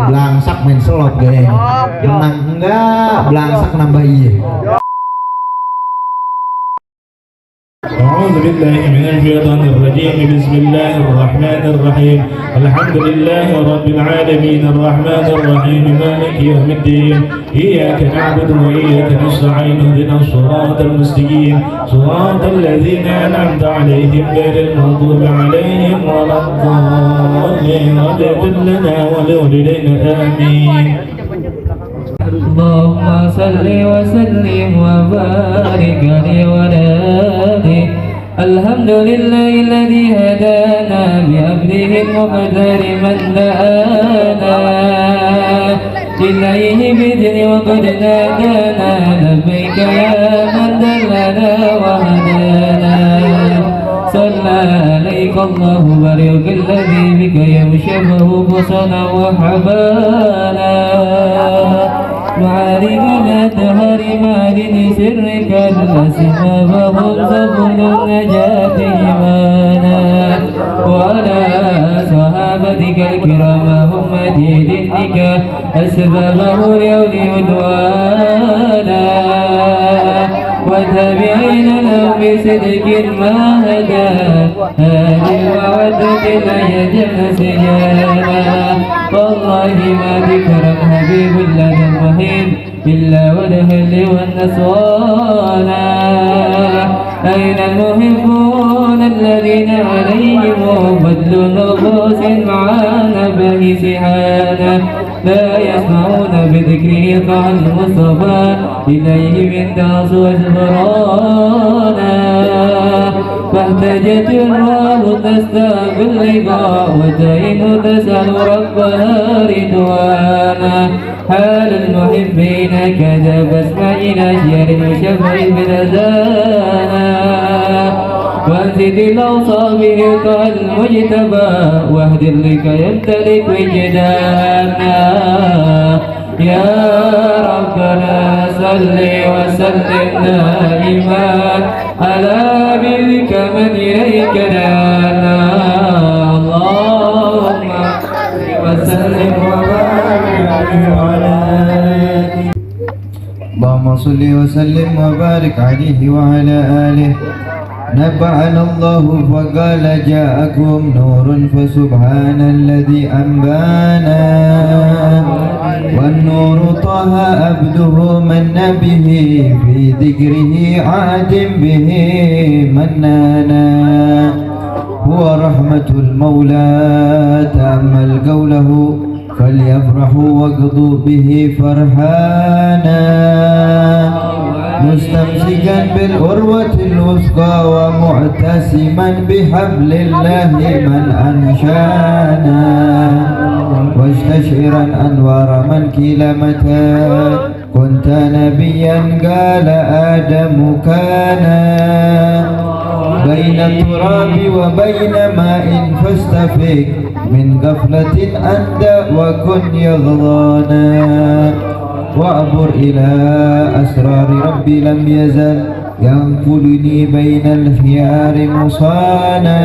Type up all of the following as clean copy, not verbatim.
Belangsak main slot geng. Menang enggak, belangsak nambah iya. أعوذ بالله من الشيطان الرجيم بسم الله الرحمن الرحيم الحمد لله رب العالمين الرحمن الرحيم مالك يوم الدين إياك نعبد وإياك نستعين اهدنا الصراط المستقيم صراط الذين أنعمت عليهم غير المغضوب عليهم ولا الضالين اغفر لنا ولوالدينا آمين. اللهم صل وسلم وبارك عليه وعلى آله. الحمد لله الذي هدانا بعبده المقدر من دعانا إليه بإذن وقد نادانا لبيك يا من دلنا وهدانا. صلى عليك الله بارك الذي بك يمشبه بصنا وحبانا معارفنا دهر معدن سرك الأسبابهم سبل النجاة إيمانا وعلى صحابتك الكرام هم دينك أسبابه اليوم عدوانا وتابعين لهم بصدق ما هدى هذه المودة لا يجن سجانا. والله ما ذكرا حبيب لنا المهين إلا والأهل والنصارى. أين المحبون الذين عليهم بدل نفوس معانا بهسحانا لا يسمعون بذكره طه المصطفى إليه من داس وزبرانا. فاحتجت الروح تستاق اللقاء وتئن تسأل ربها رضوانا. حال المحبين كذا بسمع إلى شعر المشفع بالأذانا. وانزد الأوصابه كالمجتبى واهدر لك يمتلك وجدانا. يا ربنا صل وسلم دائما على حبيبك من إليك دانا. اللهم صل وسلم وبارك عليه وعلى آله. اللهم صل وسلم وبارك عليه وعلى آله. نبعنا الله فقال جاءكم نور فسبحان الذي أنبانا. والنور طه أبده من به في ذكره عاد به منانا. هو رحمة المولى تأمل قوله فليفرحوا واقضوا به فرحانا. مستمسكا بالعروة الوثقى ومعتصما بحبل الله من أنشانا. واستشعرا أنوار من كيل متى كنت نبيا قال آدم كان. بين التراب وبين ماء فاستفق من غفلة أنت وكن يغضانا. وأعبر إلى أسرار ربي لم يزل ينقلني بين الخيار مصانا.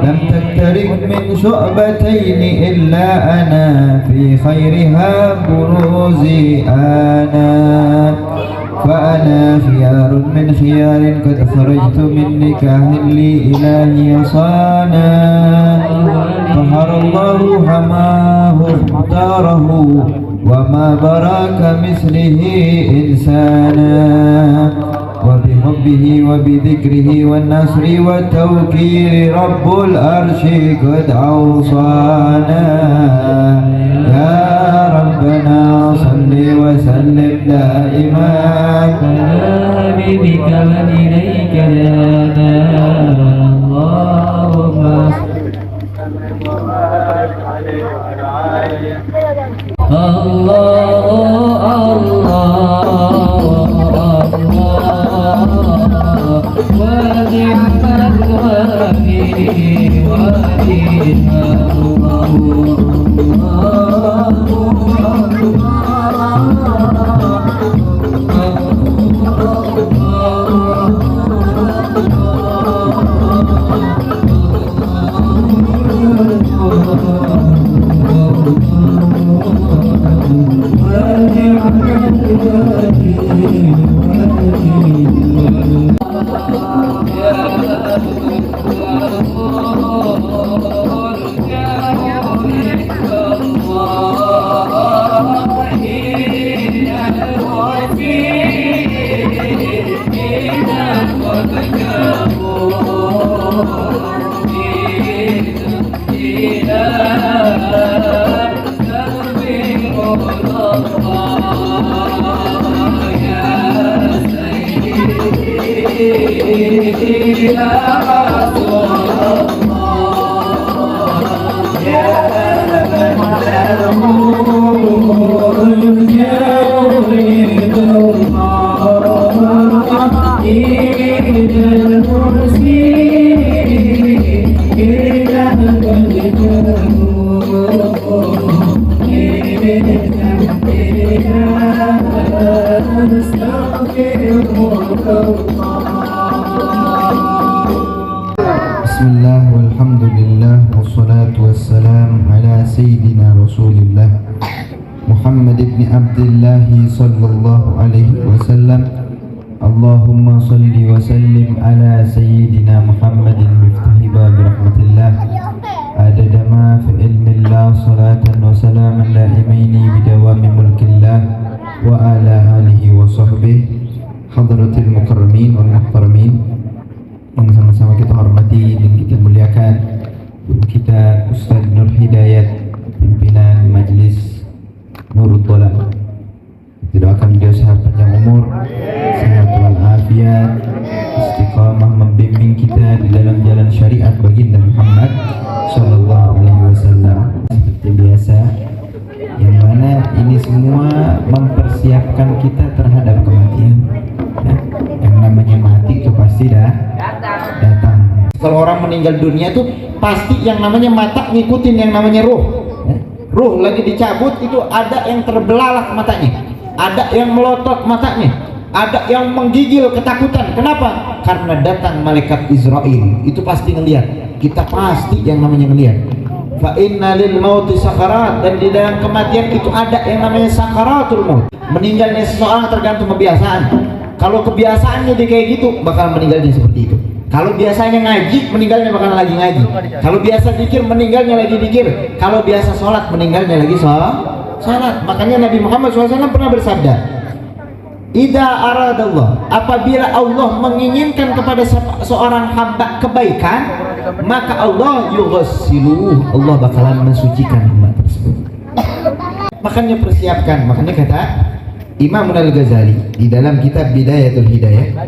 لم تقترب من شعبتين إلا أنا في خيرها بروزي أنا. فأنا خيار من خيار قد خرجت من نكاح لي إلهي صانا. طهر الله حماه اختاره وما براك مثله إنسانا. وبحبه وبذكره والنصر والتوكيل رب العرش قد أوصانا. يا ربنا صل وسلم دائما على حبيبك من إليك دانا. اللهم Bismillah walhamdulillah wassalatu wassalam ala sayyidina Rasulillah Muhammad ibn Abdullah sallallahu alaihi wasallam. Allahumma salli wa sallim ala sayyidina Muhammadin miftahi bab rahmatillah adada ma fi ilmillah salatan wa salaman daimaini bidawami mulkillah wa ala alihi wa sahbihi hadratil mukarramin wal muhtaramin yang sama-sama kita hormati dan kita muliakan guru kita Ustaz Nur Hidayat, pimpinan Majelis Nurul Tola. Kita doakan beliau sehat panjang umur, sehat walafiat, istiqamah membimbing kita di dalam jalan syariat baginda Muhammad sallallahu alaihi wasallam. Seperti biasa, yang mana ini semua mempersiapkan kita terhadap kematian. Ya, yang namanya mati itu pasti datang. Kalau orang meninggal dunia itu pasti yang namanya mata ngikutin yang namanya ruh. Ya, ruh lagi dicabut itu ada yang terbelalak matanya, ada yang melotot matanya, ada yang menggigil ketakutan. Kenapa? Karena datang malaikat Israel. Itu pasti ngelihat. Kita pasti yang namanya ngelihat. Fa inna lil mauti sakarat, dan di dalam kematian itu ada yang namanya sakaratul maut. Meninggalnya seseorang tergantung kebiasaan. Kalau kebiasaannya dia kayak gitu, bakal meninggalnya seperti itu. Kalau biasanya ngaji, meninggalnya bakal lagi ngaji. Kalau biasa zikir, meninggalnya lagi zikir. Kalau biasa sholat, meninggalnya lagi sholat. Makanya Nabi Muhammad SAW pernah bersabda, "Idza aradallah," apabila Allah menginginkan kepada seorang hamba kebaikan, maka Allah yughassiluh, Allah bakalan mensucikan hamba tersebut. Makanya persiapkan. Makanya kata Imam Al-Ghazali di dalam kitab Bidayatul Hidayah,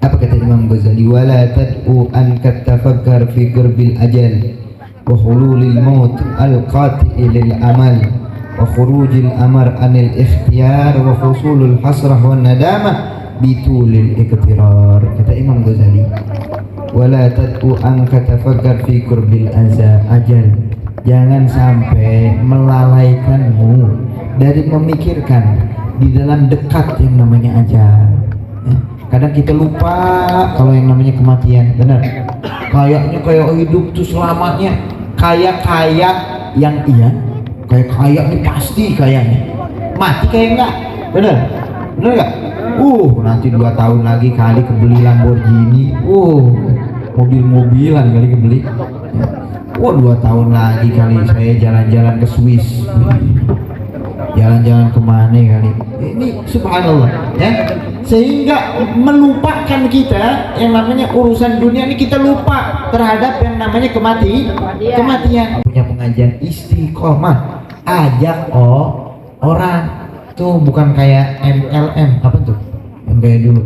apa kata Imam Ghazali? Wala tad'u an katafakkar fi qurbil ajal wa hululil maut al-qati' lil amal wa khurujil amar anil ikhtiyar wa husulul hasrah wan nadamah bitulil iqtirar. Kata Imam Ghazali, wala tad'u an katafakkar fi qurbil ajal, jangan sampai melalaikanmu dari memikirkan di dalam dekat yang namanya ajal. Ya, kadang kita lupa kalau yang namanya kematian. Benar, kayaknya kayak hidup tuh selamanya, kayak yang iya, kayak nih pasti kayaknya mati kayak enggak. Bener enggak? Nanti 2 tahun lagi kali kebeli Lamborghini, mobil-mobilan kali kebeli. 2 tahun lagi kali saya jalan-jalan ke Swiss, jalan-jalan kemana kali. Ini subhanallah ya, sehingga melupakan kita yang namanya urusan dunia ini, kita lupa terhadap yang namanya kematian. Punya pengajian istiqomah, ajak orang tuh, bukan kayak MLM apa tuh yang kayak dulu,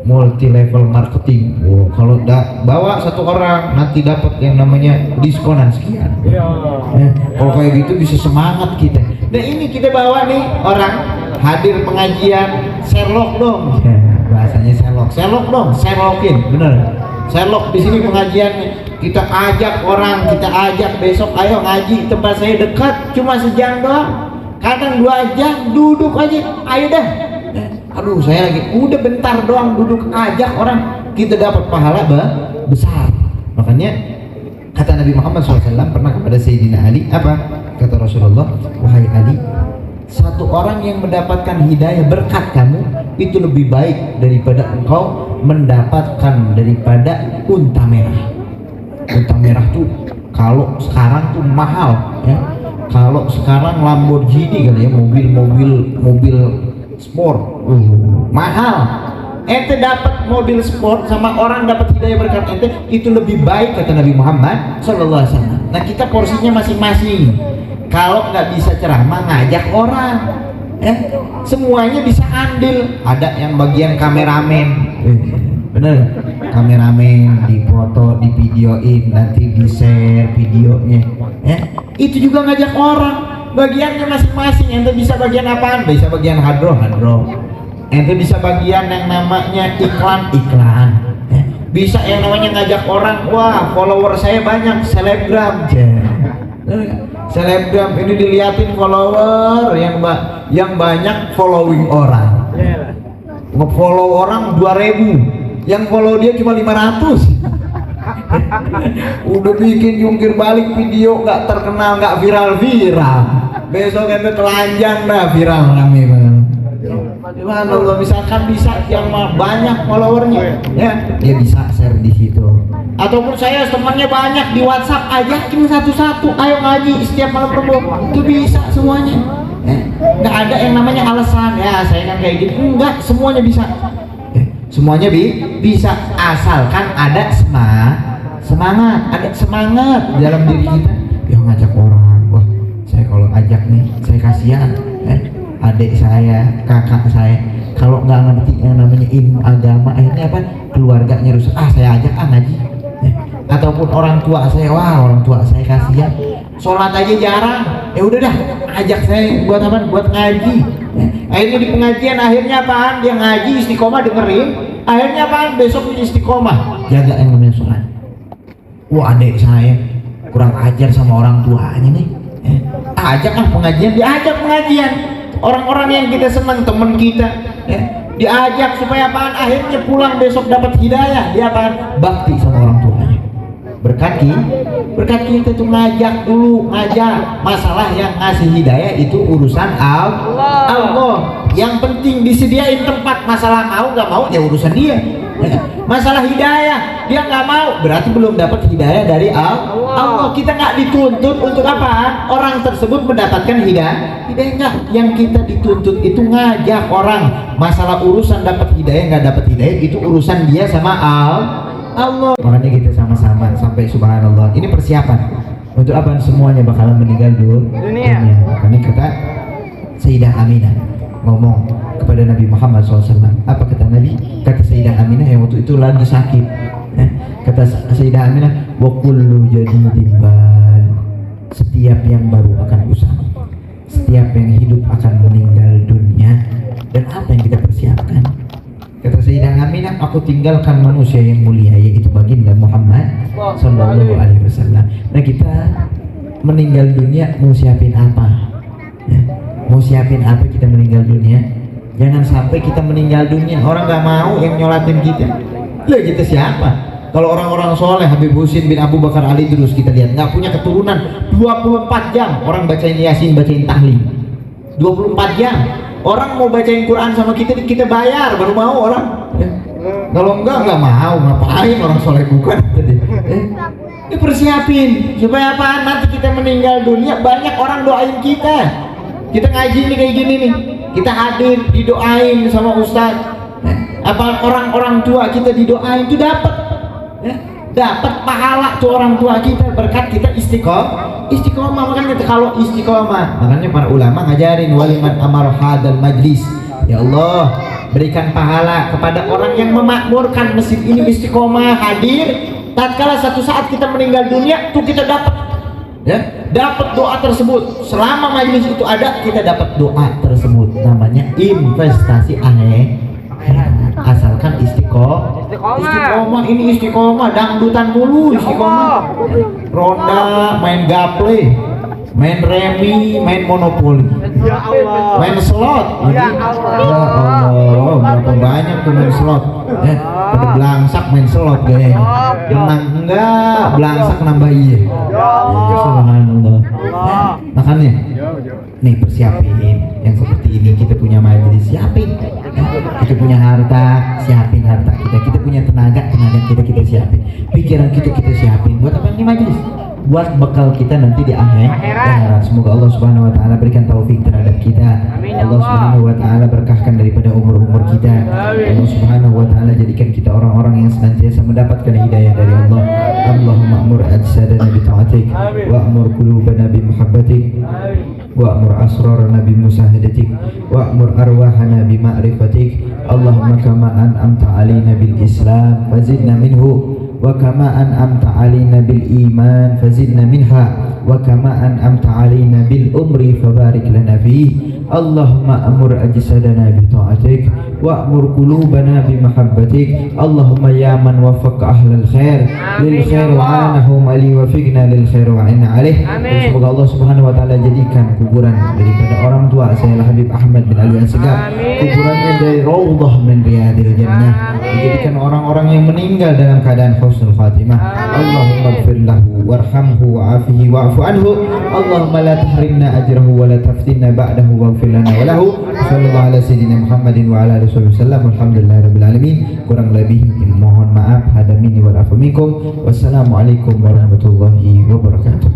multi level marketing. Kalau bawa 1 orang nanti dapat yang namanya diskonan sekian. Kalau kayak gitu bisa semangat kita. Nah ini kita bawa nih orang hadir pengajian, Sherlock dong. Bahasanya Sherlock dong, Sherlockin, bener. Sherlock di sini pengajiannya. Kita ajak orang, kita ajak besok ayo ngaji tempat saya dekat, cuma sejam doang. Kadang 2 jam duduk aja, ayo dah. Aduh saya lagi, udah bentar doang duduk, ajak orang, kita dapat pahala besar. Makanya kata Nabi Muhammad SAW pernah kepada Sayyidina Ali, apa kata Rasulullah? Wahai Ali, 1 orang yang mendapatkan hidayah berkat kamu itu lebih baik daripada engkau mendapatkan daripada unta merah. Unta merah tuh kalau sekarang tuh mahal ya. Kalau sekarang Lamborghini kali ya, mobil sport mahal. Ente dapat mobil sport sama orang dapat hidayah berkat ente, itu lebih baik kata Nabi Muhammad sallallahu alaihi wasallam. Nah kita porsinya masing-masing. Kalau nggak bisa ceramah, ngajak orang, semuanya bisa andil. Ada yang bagian kameramen, bener kameramen dipoto di videoin nanti di share videonya itu juga ngajak orang bagiannya masing-masing. Ente bisa bagian apaan? Bisa bagian hadroh ente bisa bagian yang namanya iklan bisa yang namanya ngajak orang, wah follower saya banyak, selebgram selebgram ini diliatin follower yang banyak following orang, nge-follow orang 2000, yang follow dia cuma 500. Udah bikin jungkir balik video nggak terkenal, nggak viral, besok ente telanjang dah viral kami bang. Allah, misalkan bisa yang banyak followernya ya dia bisa share di situ, ataupun saya temannya banyak di WhatsApp ajakin satu-satu ayo ngaji setiap malam Rebo, itu bisa semuanya. Nggak ada yang namanya alasan ya saya kan kayak gini, enggak, semuanya bisa. Semuanya bisa asalkan ada semangat, ada semangat dalam diri kita. Yang ngajak orang, wah saya kalau ajak nih saya kasihan adik saya, kakak saya kalau nggak ngerti yang namanya ilmu agama, akhirnya apa, keluarganya rusak, saya ajak ngaji. Ataupun orang tua saya, wah orang tua saya kasihan sholat aja jarang, ya udah dah ajak saya buat apa, buat ngaji. Akhirnya di pengajian akhirnya apaan, dia ngaji istiqomah dengerin, akhirnya apaan, besok istiqomah jaga yang namanya sholat. Wah adik saya kurang ajar sama orang tuanya nih, ajak pengajian, diajak pengajian. Orang-orang yang kita senang, teman kita diajak supaya apaan, akhirnya pulang besok dapat hidayah, dia apaan, bakti sama orang tuanya. Berkat kita tuh ngajak dulu, masalah yang ngasih hidayah itu urusan Allah. Yang penting disediain tempat, masalah mau nggak mau ya urusan dia. Masalah hidayah dia nggak mau, berarti belum dapat hidayah dari Allah. Kita nggak dituntut untuk apa orang tersebut mendapatkan hidayah enggak. Yang kita dituntut itu ngajak orang. Masalah urusan dapat hidayah nggak dapat hidayah itu urusan dia sama Allah. Makanya kita sama-sama sampai subhanallah. Ini persiapan untuk apa, semuanya bakalan meninggal dunia. Makanya kata Sayyidah Aminah ngomong kepada Nabi Muhammad SAW. Apa kata Nabi? Kata Sayyidah Aminah yang waktu itu lagi sakit. Kata Sayyidah Aminah, wa kullu jadidin bal, setiap yang baru akan usang, setiap yang hidup akan meninggal dunia. Dan apa yang kita persiapkan? Kata Sayyidah Aminah, aku tinggalkan manusia yang mulia, yaitu baginda Muhammad Sallallahu Alaihi Wasallam. Nah kita meninggal dunia mau siapin apa? Mau siapin apa kita meninggal dunia? Jangan sampai kita meninggal dunia orang nggak mau yang nyolatin kita. Lah kita siapa? Kalau orang-orang soleh, Habib Husin bin Abu Bakar Ali terus kita lihat nggak punya keturunan, 24 jam orang bacain Yasin, bacain tahlil, 24 jam. Orang mau bacain Quran sama kita bayar baru mau orang. Kalau enggak mau, ngapain orang soleh bukan. Ini persiapin supaya apa, nanti kita meninggal dunia banyak orang doain kita. Kita ngaji nih kayak gini nih, kita hadir didoain sama ustadz. Apa orang-orang tua kita didoain itu dapat pahala tuh orang tua kita berkat kita istiqomah. Makanya kalau istiqomah, makanya para ulama ngajarin waliman amar hadal majlis, ya Allah berikan pahala kepada orang yang memakmurkan masjid ini istiqomah hadir. Tatkala satu saat kita meninggal dunia tuh kita dapat doa tersebut. Selama majelis itu ada, kita dapat doa tersebut. Namanya investasi asalkan istiqomah. Ini istiqomah, dangdutan dulu istiqomah. Ronda, main gaple, main remi, main monopoli, main slot. Ya Allah, berapa banyak tuh main slot. Pada belangsak main slot kayaknya. Menang enggak, belangsak nambah iya. Subhanallah. Makanya nih persiapin yang seperti ini. Kita punya majelis, siapin. Kita punya harta, siapin harta kita. Kita punya tenaga kita siapin. Pikiran kita siapin. Buat apa ini majelis? buat bekal kita nanti di akhirat. Semoga Allah Subhanahu wa taala berikan taufik terhadap kita. Allah Subhanahu wa taala berkahkan daripada umur-umur kita. Allah Subhanahu wa taala jadikan kita orang-orang yang senantiasa mendapatkan hidayah dari Allah. Allahumma amur ajsadana bi ta'atik wa amur qulubana bi muhabbatik wa amur asrarana bi musahadatik wa amur arwahana bi ma'rifatik. Allahumma kama an'amta alaina bil Islam fazidna minhu wa kama an'amta alaina bil iman fazidna minha wa kama an'amta alaina bil umri fabarik lana fihi. Allahumma amur ajsadana bi ta'atik wa amur qulubana bi mahabbatik. Allahumma ya man waffaqa ahlal khair lil khair wa anahum ali wafiqna lil khair wa inna alaih. Semoga Allah Subhanahu wa taala jadikan kuburan daripada orang tua saya Habib Ahmad bin Ali Asegaf kuburannya dari raudhah min riyadil jannah, dijadikan orang-orang yang meninggal dalam keadaan husnul khatimah. Allahumma ighfir lahu warhamhu wa'afihi wa'fu anhu. Allahumma la tahrimna ajrahu wa la taftinna ba'dahu waghfir lana wa lahu. Sallallahu ala sayyidina Muhammadin wa ala alihi wasallam. Alhamdulillahirabbil alamin. Kurang lebih mohon maaf, hada minni wal afu minkum. Wassalamualaikum warahmatullahi wabarakatuh.